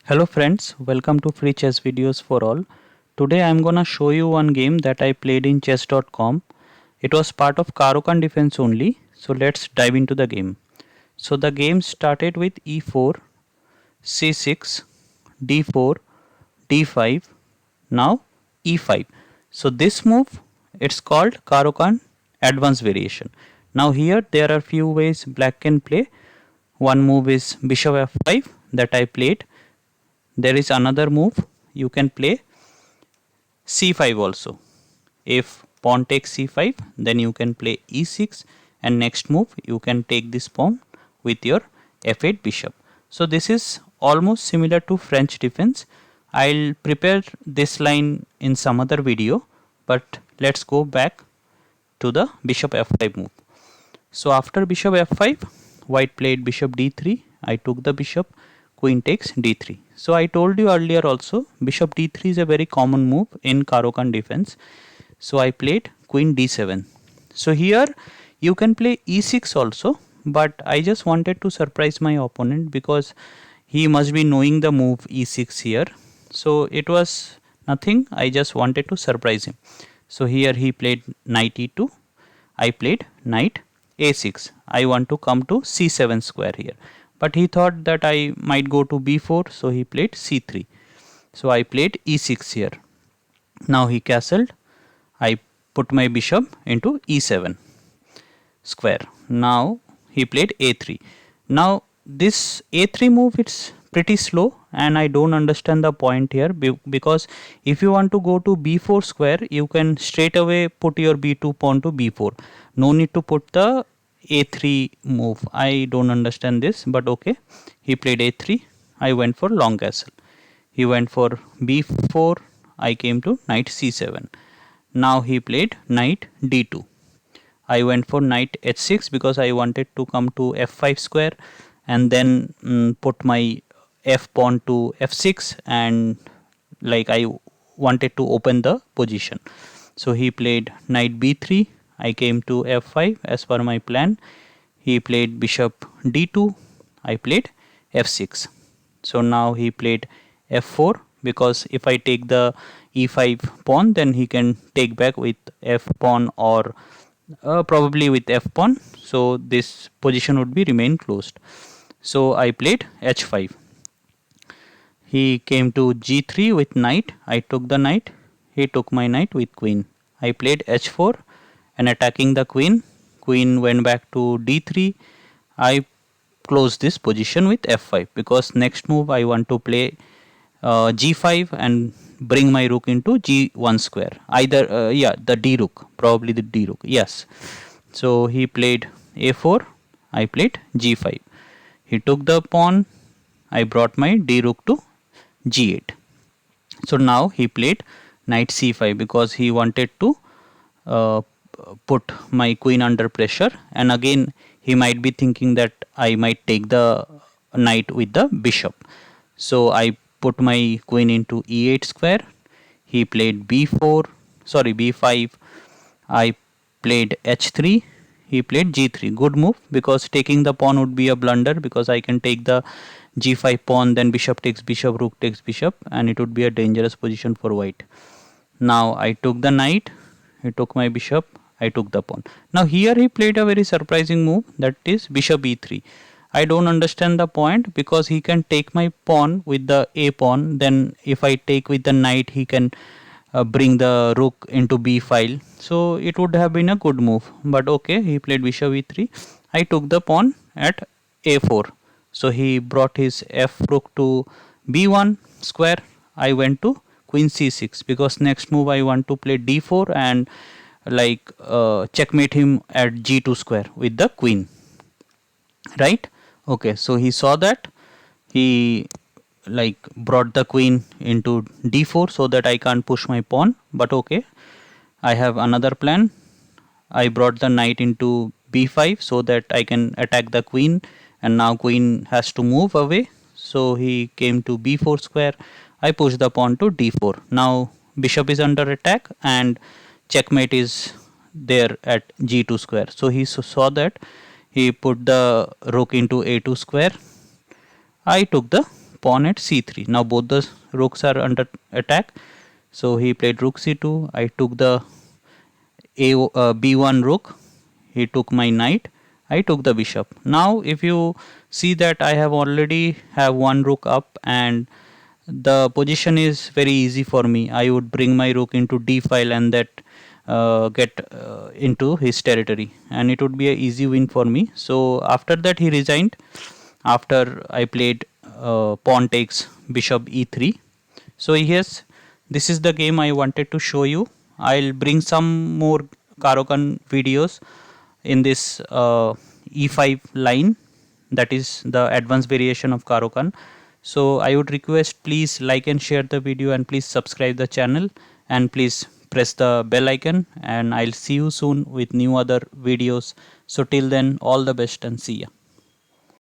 Hello friends, welcome to Free Chess Videos for All. Today I am gonna show you one game that I played in chess.com. It was part of Caro-Kann defense only. So let's dive into the game. So the game started with e4, c6, d4, d5, now e5. So this move, it's called Caro-Kann advanced variation. Now here there are few ways black can play. One move is bishop f5 that I played. There is another move you can play c5 also. If pawn takes c5, then you can play e6, and next move you can take this pawn with your f8 bishop. So this is almost similar to French defense. I'll prepare this line in some other video, but let's go back to the bishop f5 move. So after bishop f5, white played bishop d3. I took the bishop, queen takes d3. So I told you earlier also, bishop d3 is a very common move in Caro-Kann defense. So I played queen d7. So here you can play e6 also, but I just wanted to surprise my opponent because he must be knowing the move e6 here. So it was nothing, I just wanted to surprise him. So here he played knight e2, I played knight a6. I want to come to c7 square here, but he thought that I might go to b4, so he played c3. So I played e6 here. Now he castled. I put my bishop into e7 square. Now he played a3. Now this a3 move, it's pretty slow and I don't understand the point here, because if you want to go to b4 square, you can straight away put your b2 pawn to b4. No need to put the a3 move. I don't understand this, but okay. He played a3. I went for long castle. He went for b4. I came to knight c7. Now he played knight d2. I went for knight h6 because I wanted to come to f5 square and then put my f pawn to f6, and like I wanted to open the position. So he played knight b3. I came to f5 as per my plan. He played bishop d2. I played f6. So now he played f4, because if I take the e5 pawn, then he can take back with f pawn, or probably with f pawn. So this position would be remain closed. So I played h5. He came to g3 with knight. I took the knight. He took my knight with queen. I played h4 and attacking the queen. Queen went back to d3. I closed this position with f5 because next move I want to play g5 and bring my rook into g1 square. Either the d rook, probably the d rook. Yes. So he played a4. I played g5. He took the pawn. I brought my d rook to g8. So now he played knight c5 because he wanted to uh, put my queen under pressure, and again he might be thinking that I might take the knight with the bishop. So I put my queen into e8 square. He played b5. I played h3. He played g3. Good move, because taking the pawn would be a blunder, because I can take the g5 pawn, then bishop takes bishop, rook takes bishop, and it would be a dangerous position for white. Now I took the knight. He took my bishop. I took the pawn. Now here he played a very surprising move, that is bishop e3. I don't understand the point, because he can take my pawn with the a pawn. Then if I take with the knight, he can bring the rook into b file. So it would have been a good move. But okay, he played bishop e3. I took the pawn at a4. So he brought his f rook to b1 square. I went to queen c6 because next move I want to play d4 and like checkmate him at g2 square with the queen, right? Okay, so he saw that. He like brought the queen into d4 so that I can't push my pawn, but okay, I have another plan. I brought the knight into b5 so that I can attack the queen, and now queen has to move away. So he came to b4 square. I pushed the pawn to d4. Now bishop is under attack and checkmate is there at g2 square. So he saw that. He put the rook into a2 square. I took the pawn at c3. Now both the rooks are under attack, so he played rook c2. I took the b1 rook, he took my knight, I took the bishop. Now if you see that I have already have one rook up and the position is very easy for me, I would bring my rook into d file and that get into his territory, and it would be a easy win for me. So after that he resigned after I played pawn takes bishop e3. So yes, this is the game I wanted to show you. I'll bring some more Caro-Kann videos in this e5 line, that is the advanced variation of Caro-Kann. So I would request, please like and share the video, and please subscribe the channel, and please press the bell icon, and I'll see you soon with new other videos. So till then, all the best and see ya.